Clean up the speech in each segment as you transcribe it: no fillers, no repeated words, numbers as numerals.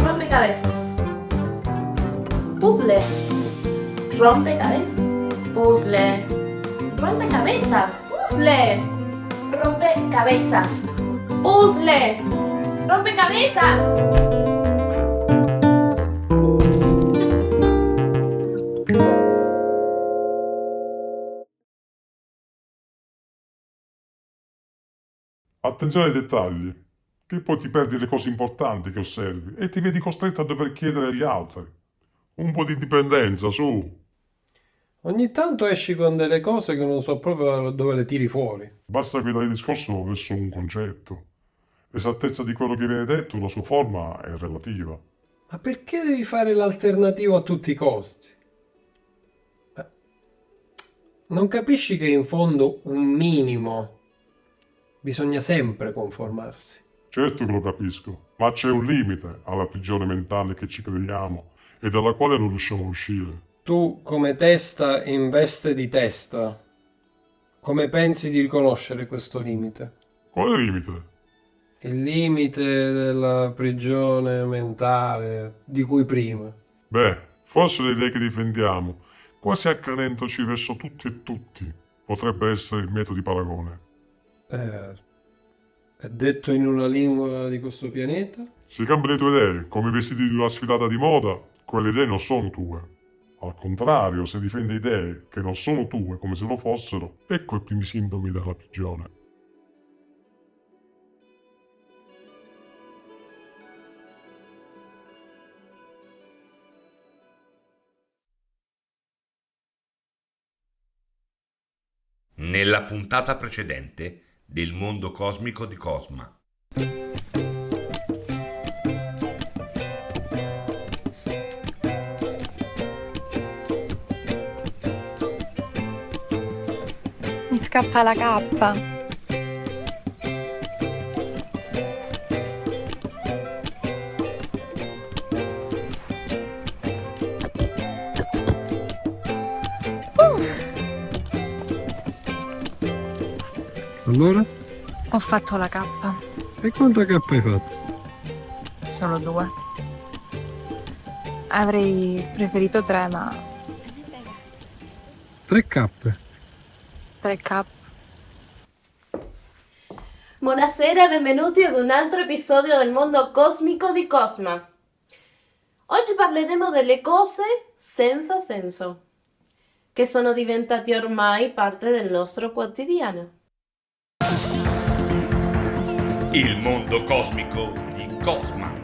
Rompecabezas. Puzzle. Rompecabezas. Puzzle. Rompecabezas. Puzzle. Rompecabezas. Puzzle. Rompecabezas. Attenzione ai dettagli, che poi ti perdi le cose importanti che osservi e ti vedi costretto a dover chiedere agli altri. Un po' di indipendenza, su. Ogni tanto esci con delle cose che non so proprio dove le tiri fuori. Basta guidare il discorso verso un concetto. L'esattezza di quello che viene detto, la sua forma è relativa. Ma perché devi fare l'alternativo a tutti i costi? Ma non capisci che in fondo un minimo bisogna sempre conformarsi? Certo che lo capisco, ma c'è un limite alla prigione mentale che ci crediamo e dalla quale non riusciamo a uscire. Tu, come testa in veste di testa, come pensi di riconoscere questo limite? Quale limite? Il limite della prigione mentale di cui prima. Beh, forse le idee che difendiamo, quasi accanendoci verso tutti e tutti, potrebbe essere il metodo di paragone. È detto in una lingua di questo pianeta? Se cambi le tue idee, come i vestiti di una sfilata di moda, quelle idee non sono tue. Al contrario, se difendi idee che non sono tue come se lo fossero, ecco i primi sintomi della prigione. Nella puntata precedente del mondo cosmico di Cosma. Mi scappa la cappa. Allora? Ho fatto la cappa. E quanta cappa hai fatto? Solo 2. Avrei preferito 3, ma 3 cappe. 3 cap. Buonasera e benvenuti ad un altro episodio del mondo cosmico di Cosma. Oggi parleremo delle cose senza senso, che sono diventate ormai parte del nostro quotidiano. Il mondo cosmico di Cosma.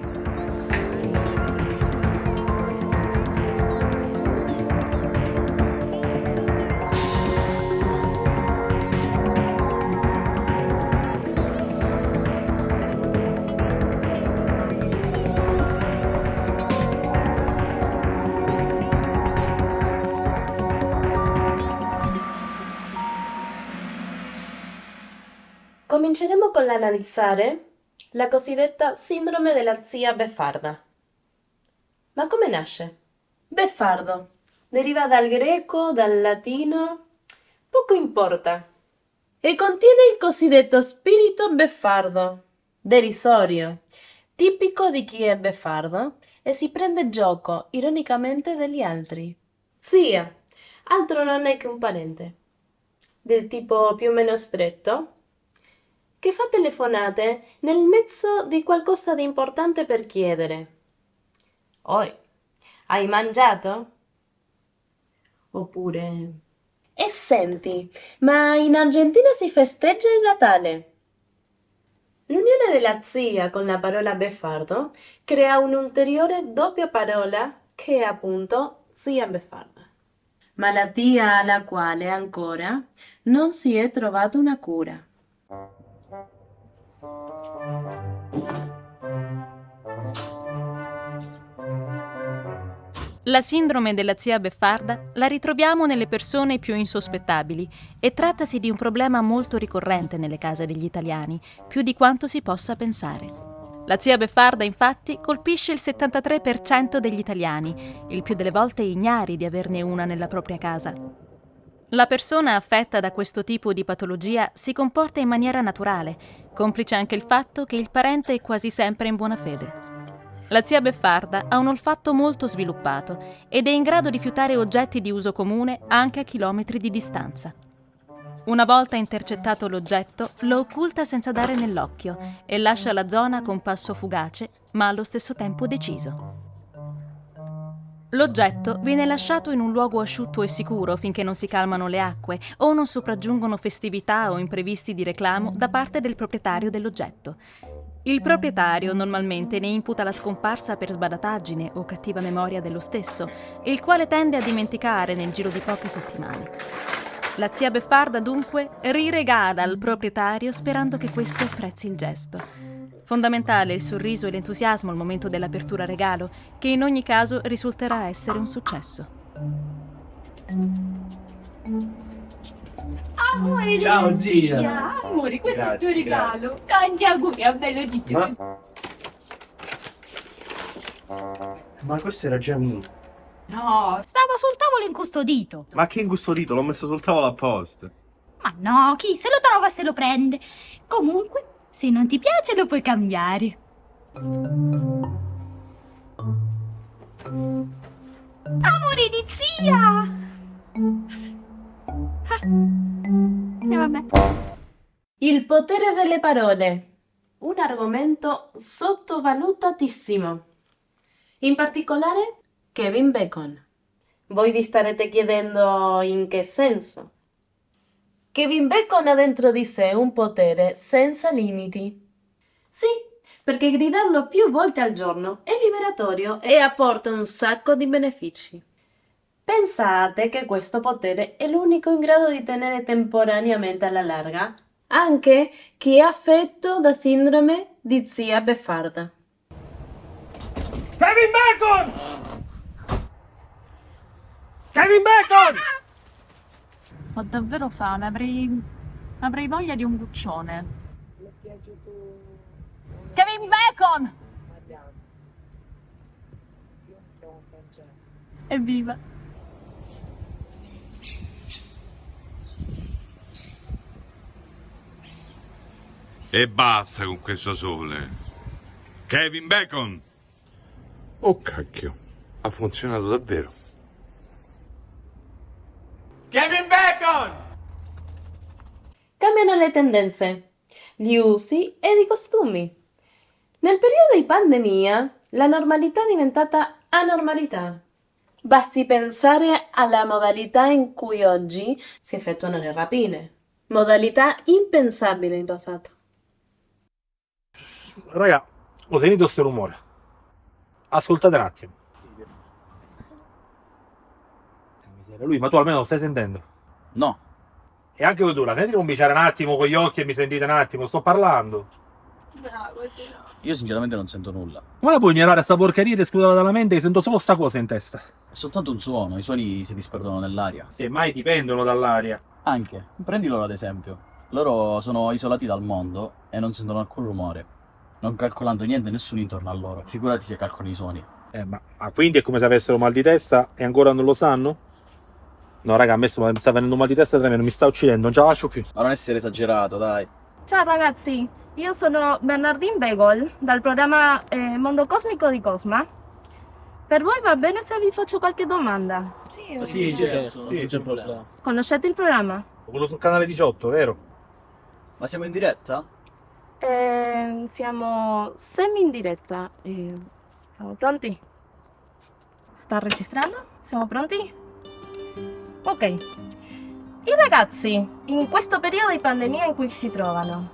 Cominceremo con l'analizzare la cosiddetta sindrome della zia beffarda. Ma come nasce? Beffardo deriva dal greco, dal latino, poco importa, e contiene il cosiddetto spirito beffardo, derisorio, tipico di chi è beffardo e si prende gioco ironicamente degli altri. Zia, altro non è che un parente, del tipo più o meno stretto, che fa telefonate nel mezzo di qualcosa di importante per chiedere: Oi, hai mangiato? Oppure: E senti, ma in Argentina si festeggia il Natale? L'unione della zia con la parola beffardo crea un'ulteriore doppia parola che è appunto zia beffarda. Malattia alla quale ancora non si è trovata una cura. La sindrome della zia beffarda la ritroviamo nelle persone più insospettabili e trattasi di un problema molto ricorrente nelle case degli italiani, più di quanto si possa pensare. La zia beffarda, infatti, colpisce il 73% degli italiani, il più delle volte ignari di averne una nella propria casa. La persona affetta da questo tipo di patologia si comporta in maniera naturale, complice anche il fatto che il parente è quasi sempre in buona fede. La zia beffarda ha un olfatto molto sviluppato ed è in grado di fiutare oggetti di uso comune anche a chilometri di distanza. Una volta intercettato l'oggetto, lo occulta senza dare nell'occhio e lascia la zona con passo fugace, ma allo stesso tempo deciso. L'oggetto viene lasciato in un luogo asciutto e sicuro finché non si calmano le acque o non sopraggiungono festività o imprevisti di reclamo da parte del proprietario dell'oggetto. Il proprietario normalmente ne imputa la scomparsa per sbadataggine o cattiva memoria dello stesso, il quale tende a dimenticare nel giro di poche settimane. La zia beffarda dunque riregala al proprietario sperando che questo apprezzi il gesto. Fondamentale il sorriso e l'entusiasmo al momento dell'apertura regalo, che in ogni caso risulterà essere un successo. Amore, ciao zia. Amore, questo è il tuo Grazie, regalo. Tanti auguri, a bello di più. Ma questo era già mio. No, stava sul tavolo incustodito. Ma che incustodito? L'ho messo sul tavolo apposta. Ma no, chi se lo trova se lo prende. Comunque, se non ti piace lo puoi cambiare. Amore di zia! E vabbè. Il potere delle parole. Un argomento sottovalutatissimo. In particolare, Kevin Bacon. Voi vi starete chiedendo in che senso. Kevin Bacon ha dentro di sé un potere senza limiti. Sì, perché gridarlo più volte al giorno è liberatorio e apporta un sacco di benefici. Pensate che questo potere è l'unico in grado di tenere temporaneamente alla larga anche chi è affetto da sindrome di zia beffarda. Kevin Bacon! Kevin Bacon! Ho davvero fame, avrei voglia di un buccione. Kevin Bacon! Evviva! E basta con questo sole. Kevin Bacon! Oh cacchio, ha funzionato davvero. Kevin Bacon! Cambiano le tendenze, gli usi e i costumi. Nel periodo di pandemia, la normalità è diventata anormalità. Basti pensare alla modalità in cui oggi si effettuano le rapine. Modalità impensabile in passato. Raga, ho sentito sto rumore. Ascoltate un attimo. Lui, ma tu almeno lo stai sentendo? No. E anche voi tu, la sentite cominciare un attimo con gli occhi e mi sentite un attimo, sto parlando. Io sinceramente non sento nulla. Come la puoi ignorare sta porcheria ed escluderla dalla mente che sento solo sta cosa in testa? È soltanto un suono, i suoni si disperdono nell'aria. Semmai dipendono dall'aria. Anche, prendi loro ad esempio. Loro sono isolati dal mondo e non sentono alcun rumore, non calcolando niente e nessuno intorno a loro. Figurati se calcolano i suoni. Ma quindi è come se avessero mal di testa e ancora non lo sanno? No raga, a me mi sta venendo un mal di testa tremendo, mi sta uccidendo, non ce la lascio più. Ma non essere esagerato, dai. Ciao ragazzi, io sono Bernardine Begol dal programma Mondo Cosmico di Cosma. Per voi va bene se vi faccio qualche domanda? Sì, certo, non c'è problema. Conoscete il programma? Quello sul canale 18, vero? Ma siamo in diretta? Siamo semi in diretta. Siamo pronti? Sta registrando? Siamo pronti? Ok. I ragazzi, in questo periodo di pandemia in cui si trovano,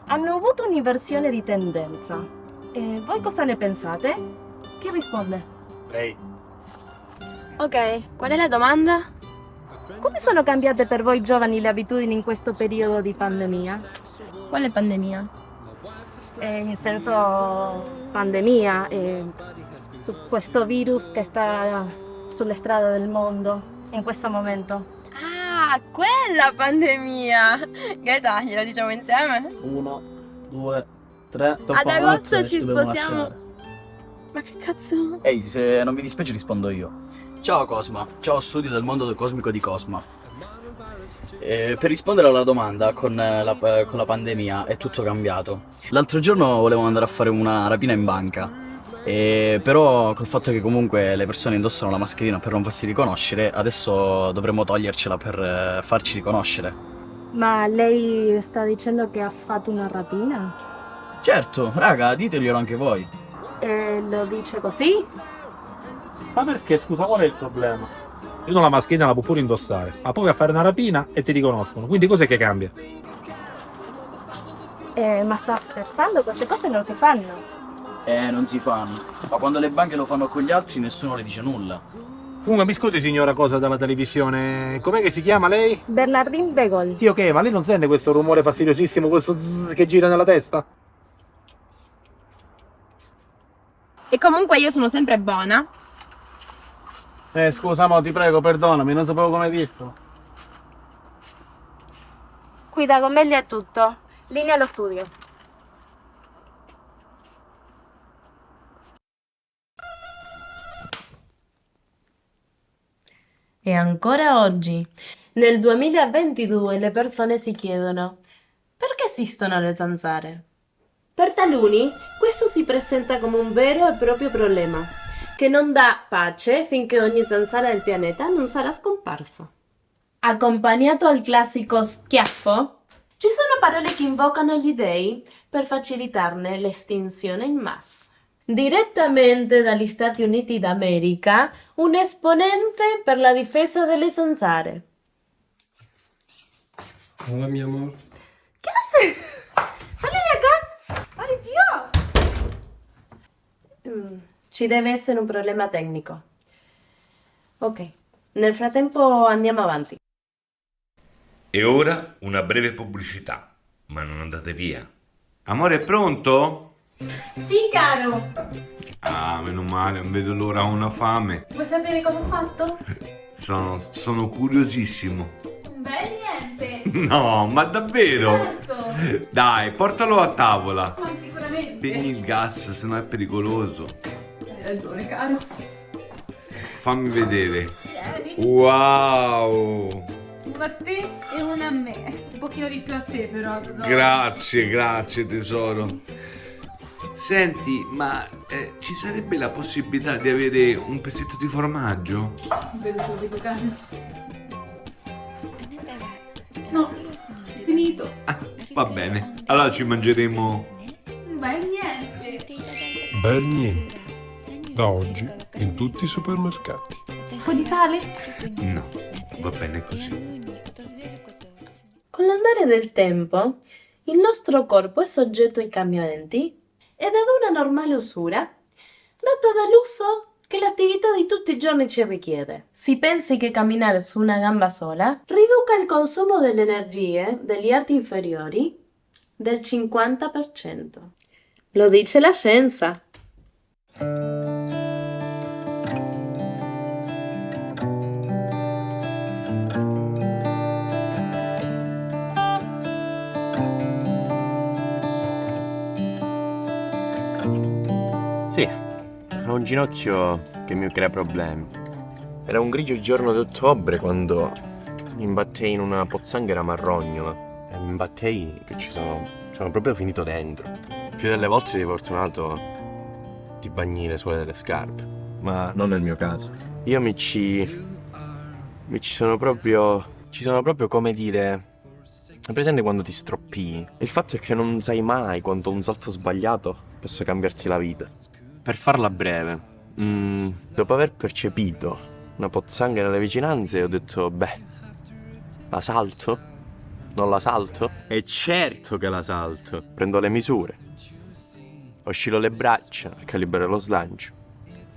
hanno avuto un'inversione di tendenza. E voi cosa ne pensate? Chi risponde? Lei. Ok, qual è la domanda? Come sono cambiate per voi giovani le abitudini in questo periodo di pandemia? Quale pandemia? In senso pandemia, su questo virus che sta sulle strade del mondo in questo momento? Ah, quella pandemia! Gaeta, glielo diciamo insieme? 1, 2, 3. Ad agosto ci sposiamo. Ma che cazzo? Ehi, se non vi dispiace rispondo io. Ciao Cosma, ciao studio del mondo cosmico di Cosma. Per rispondere alla domanda, con la pandemia è tutto cambiato. L'altro giorno volevo andare a fare una rapina in banca, però col fatto che comunque le persone indossano la mascherina per non farsi riconoscere, adesso dovremmo togliercela per farci riconoscere. Ma lei sta dicendo che ha fatto una rapina? Certo, raga, diteglielo anche voi. E lo dice così? Ma perché, scusa, qual è il problema? Io la mascherina la può pure indossare, ma poi vai a fare una rapina e ti riconoscono, quindi cos'è che cambia? Ma sta scherzando? Queste cose non si fanno. Non si fanno. Ma quando le banche lo fanno con gli altri nessuno le dice nulla. Comunque mi scusi signora cosa dalla televisione, com'è che si chiama lei? Bernardine Begol. Sì, ok, ma lei non sente questo rumore fastidiosissimo, questo zzz che gira nella testa? E comunque io sono sempre buona. Scusa, mo, ti prego, perdonami, non sapevo come dirtelo. Qui da Gommelli è tutto. Linea allo studio. E ancora oggi, nel 2022, le persone si chiedono: perché esistono le zanzare? Per taluni, questo si presenta come un vero e proprio problema, che non dà pace finché ogni zanzara del pianeta non sarà scomparsa. Accompagnato al classico schiaffo, ci sono parole che invocano gli dei per facilitarne l'estinzione in massa. Direttamente dagli Stati Uniti d'America, un esponente per la difesa delle zanzare. Hola, mi amor. ¿Qué haces? ¡Sale de acá! ¡Ay, Dio! Ci deve essere un problema tecnico. Ok, nel frattempo andiamo avanti. E ora una breve pubblicità, ma non andate via. Amore, è pronto? Sì, caro. Ah, meno male, non vedo l'ora, ho una fame. Vuoi sapere cosa ho fatto? Sono curiosissimo. Beh, niente. No, ma davvero? Certo. Dai, portalo a tavola. Ma sicuramente. Spegni il gas, sennò è pericoloso. Hai ragione, caro. Fammi vedere. Vieni. Wow! Uno a te e uno a me. Un pochino di più a te, però. Tesoro. Grazie tesoro. Senti, ma ci sarebbe la possibilità di avere un pezzetto di formaggio? Vedo subito, caro. No, è finito. Ah, va bene, allora ci mangeremo. Beh, niente. Bel niente. Da oggi in tutti i supermercati. Un po' di sale? No, va bene così. Con l'andare del tempo, il nostro corpo è soggetto ai cambiamenti ed ad una normale usura, data dall'uso che l'attività di tutti i giorni ci richiede. Si pensi che camminare su una gamba sola riduca il consumo delle energie degli arti inferiori del 50%. Lo dice la scienza. Sì, ho un ginocchio che mi crea problemi. Era un grigio giorno d'ottobre quando mi imbattei in una pozzanghera marrognola e mi imbattei che sono proprio finito dentro. Più delle volte sei fortunato ti bagni le suole delle scarpe, ma non nel mio caso. Io ci sono proprio come dire. Hai presente quando ti stroppi? Il fatto è che non sai mai quando un salto sbagliato possa cambiarti la vita. Per farla breve, dopo aver percepito una pozzanghera nelle vicinanze, ho detto, beh, la salto? Non la salto? E certo che la salto. Prendo le misure, oscillo le braccia per calibrare lo slancio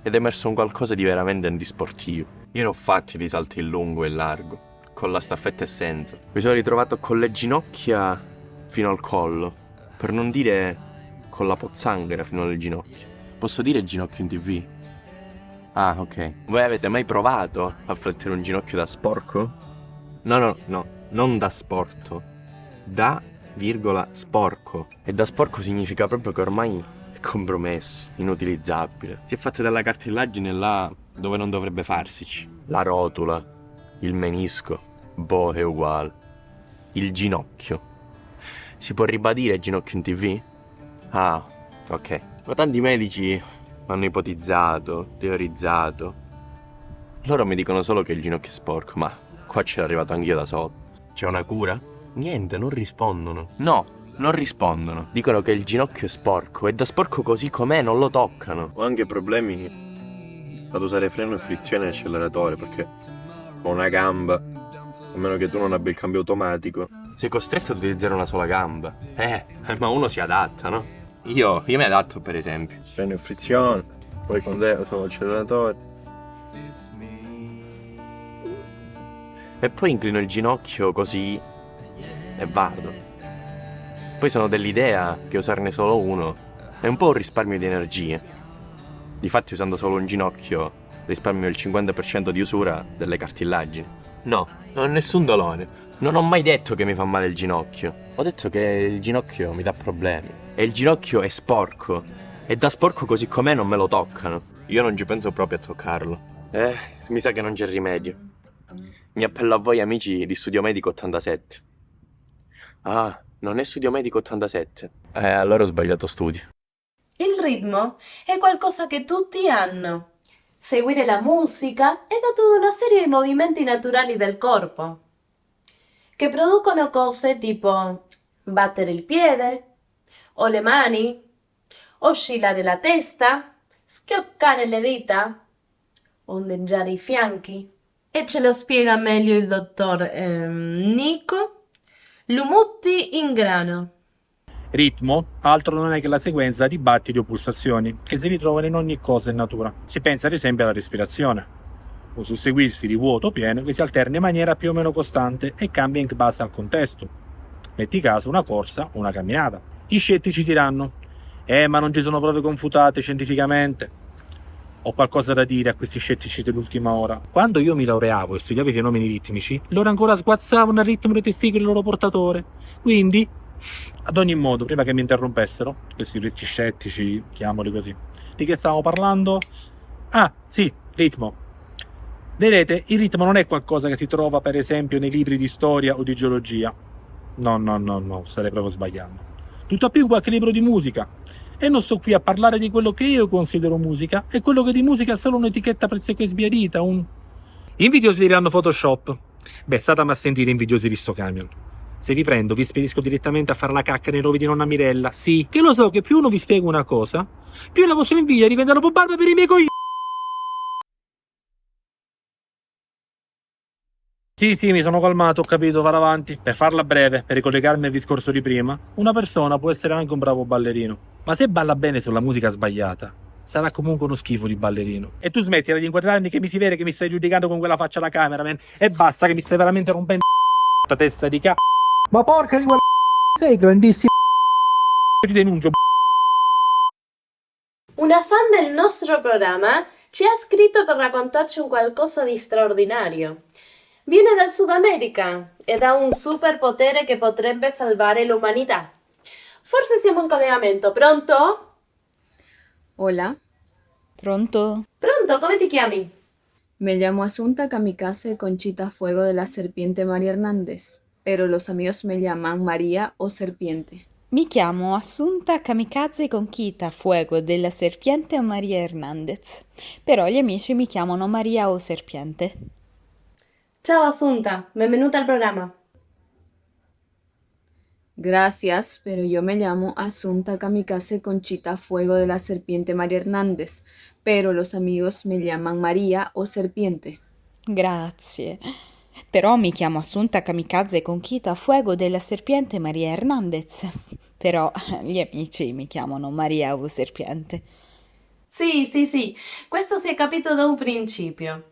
ed è emerso un qualcosa di veramente antisportivo. Io ne ho fatti di salti in lungo e largo, con la staffetta e senza. Mi sono ritrovato con le ginocchia fino al collo, per non dire con la pozzanghera fino alle ginocchia. Posso dire ginocchio in TV? Ah, ok. Voi avete mai provato a flettere un ginocchio da sporco? No, non da sporto. Da, virgola, sporco. E da sporco significa proprio che ormai è compromesso, inutilizzabile. Si è fatto della cartilagine là dove non dovrebbe farsici. La rotula, il menisco, boh, è uguale. Il ginocchio. Si può ribadire ginocchio in TV? Ah, ok. Ma tanti medici hanno ipotizzato, teorizzato. Loro mi dicono solo che il ginocchio è sporco, ma qua c'ero arrivato anch'io da solo. C'è una cura? Niente, non rispondono. No, non rispondono. Dicono che il ginocchio è sporco e da sporco così com'è non lo toccano. Ho anche problemi ad usare freno e frizione e acceleratore perché ho una gamba, a meno che tu non abbia il cambio automatico. Sei costretto ad utilizzare una sola gamba. Ma uno si adatta, no? Io mi adatto, per esempio. Freno e frizione, poi con te uso l'acceleratore. E poi inclino il ginocchio così e vado. Poi sono dell'idea che usarne solo uno è un po' un risparmio di energie. Difatti usando solo un ginocchio risparmio il 50% di usura delle cartilagini. No, non ho nessun dolore. Non ho mai detto che mi fa male il ginocchio. Ho detto che il ginocchio mi dà problemi. E il ginocchio è sporco. E da sporco così com'è non me lo toccano. Io non ci penso proprio a toccarlo. Mi sa che non c'è rimedio. Mi appello a voi amici di Studio Medico 87. Ah, non è Studio Medico 87. Allora ho sbagliato studio. Il ritmo è qualcosa che tutti hanno. Seguire la musica è da tutta una serie di movimenti naturali del corpo, che producono cose tipo battere il piede, o le mani, oscillare la testa, schioccare le dita, ondeggiare i fianchi. E ce lo spiega meglio il dottor Nico Lumutti Ingrano. Ritmo altro non è che la sequenza di battiti o pulsazioni che si ritrovano in ogni cosa in natura. Si pensa ad esempio alla respirazione, un susseguirsi di vuoto o pieno che si alterna in maniera più o meno costante e cambia in base al contesto. Metti caso una corsa o una camminata. Gli scettici diranno: ma non ci sono prove confutate scientificamente. Ho qualcosa da dire a questi scettici dell'ultima ora. Quando io mi laureavo e studiavo i fenomeni ritmici, loro ancora sguazzavano al ritmo dei testicoli del loro portatore. Quindi, ad ogni modo, prima che mi interrompessero, questi ritti scettici, chiamoli così, di che stavamo parlando? Ah, sì, ritmo. Vedete, il ritmo non è qualcosa che si trova per esempio nei libri di storia o di geologia. No, starei proprio sbagliando. Tutto più in qualche libro di musica. E non sto qui a parlare di quello che io considero musica, e quello che di musica è solo un'etichetta pressoché sbiadita, un... Invidiosi diranno Photoshop. Beh, statemi a sentire invidiosi di sto camion. Se vi prendo, vi spedisco direttamente a fare la cacca nei rovi di nonna Mirella. Sì, che lo so che più uno vi spiega una cosa, più la vostra invidia diventa una barba per i miei coglioni. Sì, mi sono calmato, ho capito, vado avanti. Per farla breve, per ricollegarmi al discorso di prima, una persona può essere anche un bravo ballerino, ma se balla bene sulla musica sbagliata, sarà comunque uno schifo di ballerino. E tu smettila di inquadrarmi che mi si vede che mi stai giudicando con quella faccia da cameraman, e basta che mi stai veramente rompendo la testa di c***o. Ma porca di quella sei grandissimo. Ti denuncio. Una fan del nostro programma ci ha scritto per raccontarci un qualcosa di straordinario. Viene dal Sud America ed ha un superpotere che potrebbe salvare l'umanità. Forse siamo in collegamento. Pronto? Hola. Pronto? Pronto, come ti chiami? Me llamo Asunta Kamikaze Conchita Fuego de la Serpiente María Hernández, pero los amigos me llaman María o Serpiente. Mi chiamo Assunta Kamikaze Conchita Fuego della Serpiente Maria Hernandez, però gli amici mi chiamano Maria o Serpiente. Ciao Asunta, benvenuta al programa. Gracias, pero yo me llamo Asunta Kamikaze Conchita Fuego de la Serpiente María Hernández, pero los amigos me llaman María o Serpiente. Grazie. Però mi chiamo Assunta Kamikaze Conchita Fuego della Serpiente Maria Hernandez, però gli amici mi chiamano Maria o Serpiente. Sì, questo si è capito da un principio.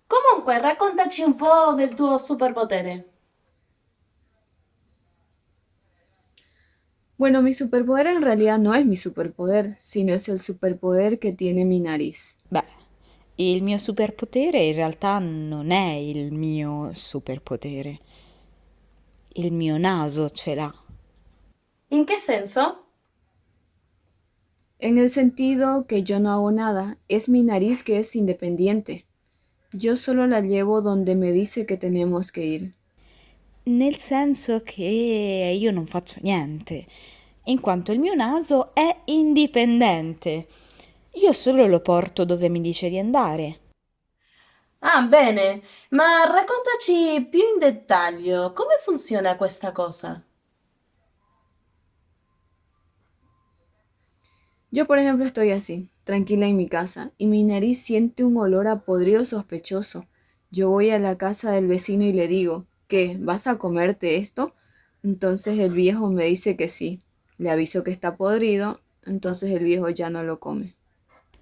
Comunque, raccontaci un po' del tuo superpotere. Bueno, mi superpoder en realidad no es mi superpoder, sino es el superpoder que tiene mi nariz. Beh, Il mio superpotere in realtà non è il mio superpotere. Il mio naso ce l'ha. ¿En qué senso? En el sentido que yo no hago nada, es mi nariz que es independiente. Yo solo la llevo donde me dice que tenemos que ir. Nel senso che io non faccio niente, in quanto il mio naso è indipendente. Io solo lo porto dove mi dice di andare. Ah, bene, ma raccontaci più in dettaglio come funziona questa cosa. Yo, por ejemplo, estoy así, tranquila en mi casa, y mi nariz siente un olor a podrido sospechoso. Yo voy a la casa del vecino y le digo, ¿qué? ¿Vas a comerte esto? Entonces el viejo me dice que sí. Le aviso que está podrido, entonces el viejo ya no lo come.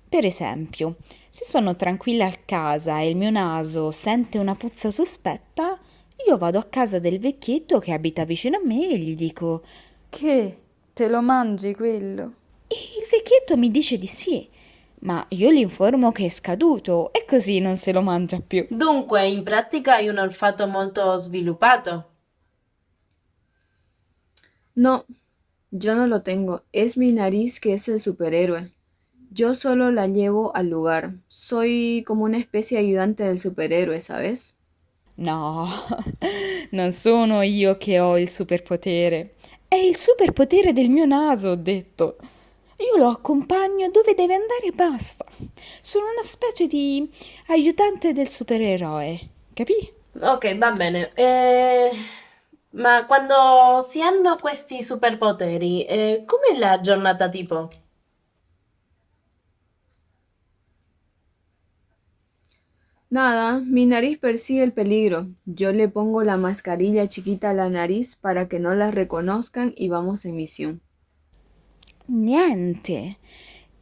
Per esempio, se sono tranquilla a casa e il mio naso sente una puzza sospetta, io vado a casa del vecchietto che abita vicino a me e gli dico: Che? Te lo mangi quello? E il vecchietto mi dice di sì, ma io gli informo che è scaduto e così non se lo mangia più. Dunque, in pratica hai un olfatto molto sviluppato. No, yo no lo tengo. Es mi nariz que es el superhéroe. Yo solo la llevo al lugar. Soy como una especie de ayudante del superhéroe, ¿sabes? No, non sono io che ho il superpotere. È il superpotere del mio naso, ho detto. Io lo accompagno dove deve andare e basta. Sono una specie di aiutante del supereroe, capì? Ok, va bene. Ma quando si hanno questi superpoteri, com'è la giornata tipo? Nada, mi nariz persigue el peligro. Yo le pongo la mascarilla chiquita a la nariz para que no la reconozcan y vamos en misión. Niente.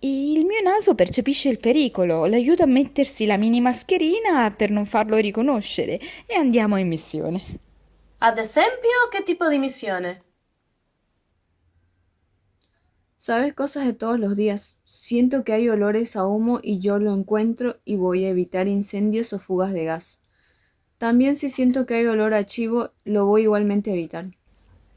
Il mio naso percepisce il pericolo, l'aiuto a mettersi la mini mascherina per non farlo riconoscere e andiamo in missione. Ad esempio, che tipo di missione? Sabes cosas de todos los días. Siento que hay olores a humo y yo lo encuentro y voy a evitar incendios o fugas de gas. También si siento que hay olor a chivo, lo voy igualmente a evitar.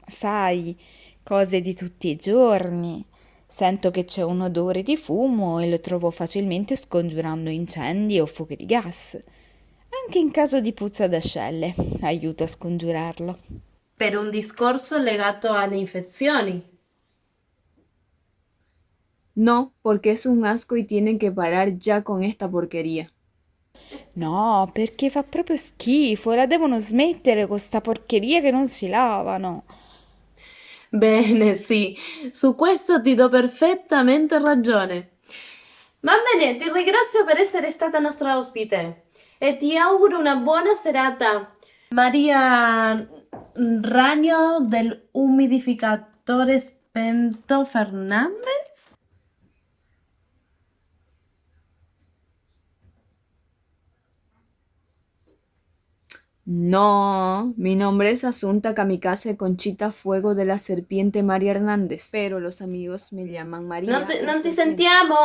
Sai, cose di tutti i giorni. Sento che c'è un odore di fumo e lo trovo facilmente scongiurando incendi o fuochi di gas. Anche in caso di puzza d'ascelle, aiuto a scongiurarlo. Per un discorso legato alle infezioni. No, porque es un asco y tienen que parar ya con esta porquería. No, perché fa proprio schifo e la devono smettere con sta porcheria che non si lavano. Bene, sì, su questo ti do perfettamente ragione. Va bene, ti ringrazio per essere stata nostra ospite e ti auguro una buona serata. Maria Ragno dell'umidificatore spento Fernandez? No, mi nombre es Asunta Kamikaze Conchita Fuego de la Serpiente María Hernández, pero los amigos me llaman María. Non ti sentiamo?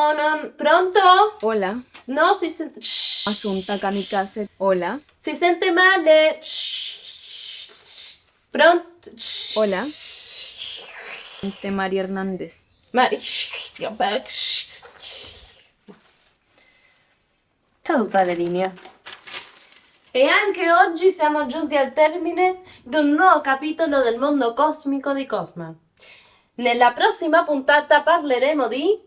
Pronto? Hola. No, si sente... Asunta Kamikaze. Hola. Si sente male. Pronto? Hola. María Hernández. Caduta la linea. E anche oggi siamo giunti al termine di un nuovo capitolo del mondo cosmico di Cosma. Nella prossima puntata parleremo di...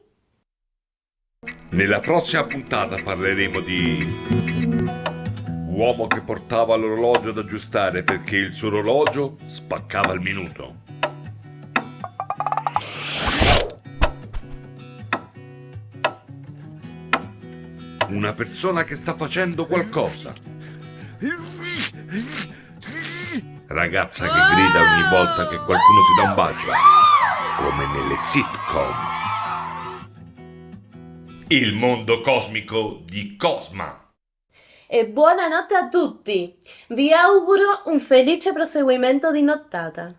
Nella prossima puntata parleremo di... uomo che portava l'orologio ad aggiustare perché il suo orologio spaccava al minuto. Una persona che sta facendo qualcosa. Ragazza che grida ogni volta che qualcuno si dà un bacio, come nelle sitcom. Il mondo cosmico di Cosma. E buonanotte a tutti! Vi auguro un felice proseguimento di nottata.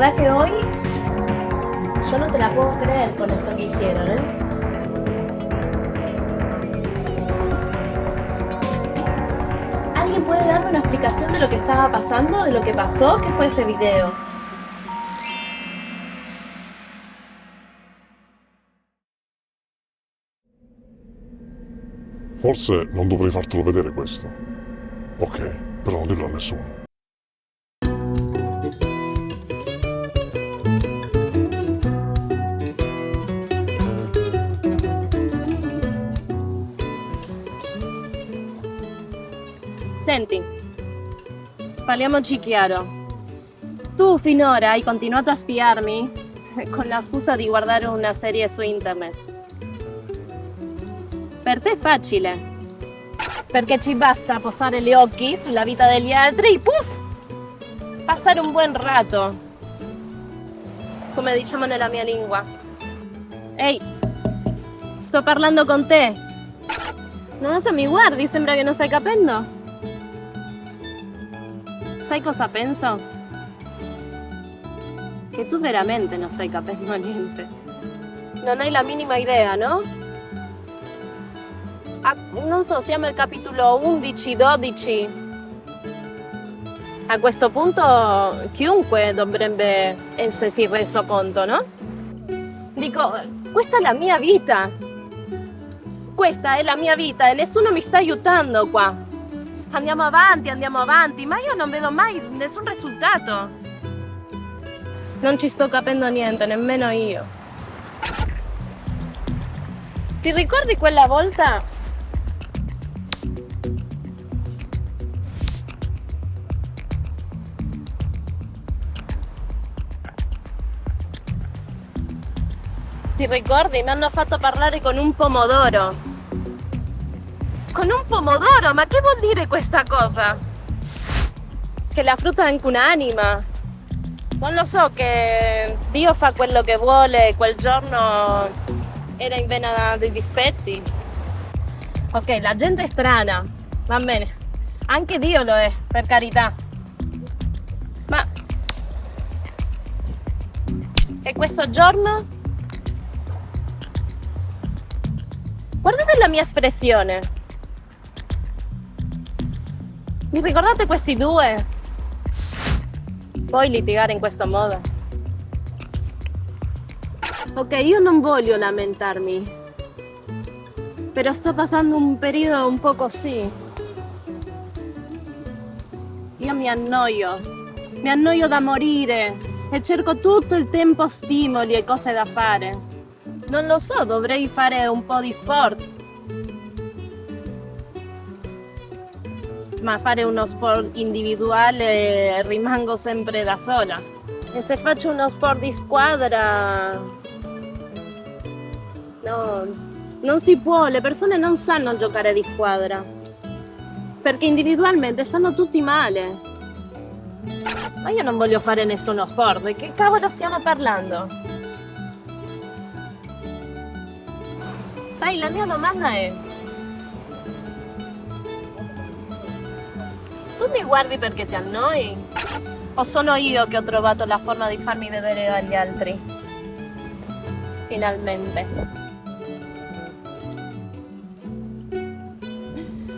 verdad que hoy yo no te la puedo creer con esto que hicieron, ¿eh? ¿Alguien puede darme una explicación de lo que estaba pasando, de lo que pasó? ¿Qué fue ese video? Forse non dovrei fartelo vedere questo. Ok, però non dirlo a nessuno. Senti, parliamoci chiaro. Tu finora hai continuato a spiarmi con la scusa di guardare una serie su internet. Per te è facile, perché ci basta posare gli occhi sulla vita degli altri e puff! Passare un buon rato, come diciamo nella mia lingua. Ehi, sto parlando con te. Non lo so, mi guardi, sembra che non stai capendo. Sai cosa penso? Che tu veramente non stai capendo niente. Non hai la minima idea, no? Non so, siamo al capitolo 11-12. A questo punto chiunque dovrebbe essersi reso conto, no? Dico, questa è la mia vita. Questa è la mia vita e nessuno mi sta aiutando qua. Andiamo avanti, ma io non vedo mai nessun risultato. Non ci sto capendo niente, nemmeno io. Ti ricordi quella volta? Ti ricordi? Mi hanno fatto parlare con un pomodoro. Con un pomodoro? Ma che vuol dire questa cosa? Che la frutta è anche un'anima? Non lo so, che Dio fa quello che vuole, quel giorno era in vena dei dispetti. Ok, la gente è strana, va bene. Anche Dio lo è, per carità. Ma... e questo giorno? Guardate la mia espressione. Vi ricordate questi due? Poi litigare in questo modo. Ok, io non voglio lamentarmi, però sto passando un periodo un po' così. Io mi annoio da morire e cerco tutto il tempo stimoli e cose da fare. Non lo so, dovrei fare un po' di sport. Ma fare uno sport individuale rimango sempre da sola. E se faccio uno sport di squadra... no, non si può, le persone non sanno giocare di squadra. Perché individualmente stanno tutti male. Ma io non voglio fare nessuno sport, di che cavolo stiamo parlando? Sai, la mia domanda è... tu mi guardi perché ti annoi? O sono io che ho trovato la forma di farmi vedere dagli altri? Finalmente.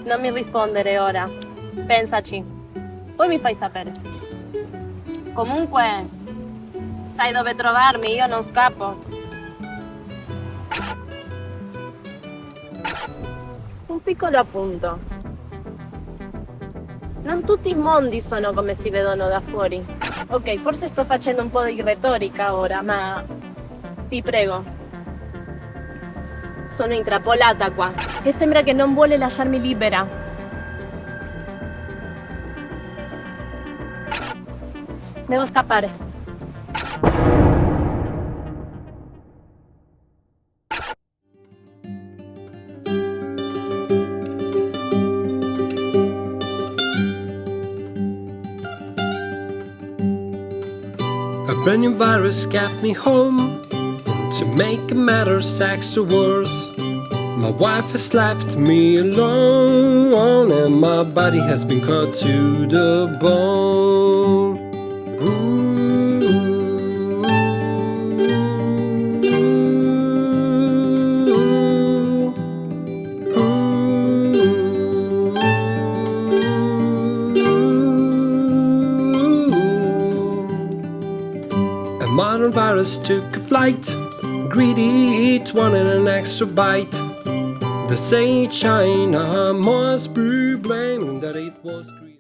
Non mi rispondere ora. Pensaci. Poi mi fai sapere. Comunque, sai dove trovarmi, io non scappo. Un piccolo appunto. Non tutti i mondi sono come si vedono da fuori. Ok, forse sto facendo un po' di retorica ora, ma ti prego. Sono intrappolata qua e sembra che non vuole lasciarmi libera. Devo scappare. A brand new virus got me home. And to make matters extra worse, my wife has left me alone, and my body has been cut to the bone. Ooh. Cyrus took a flight. Greedy each wanted an extra bite. They say China must be blamed that it was greedy.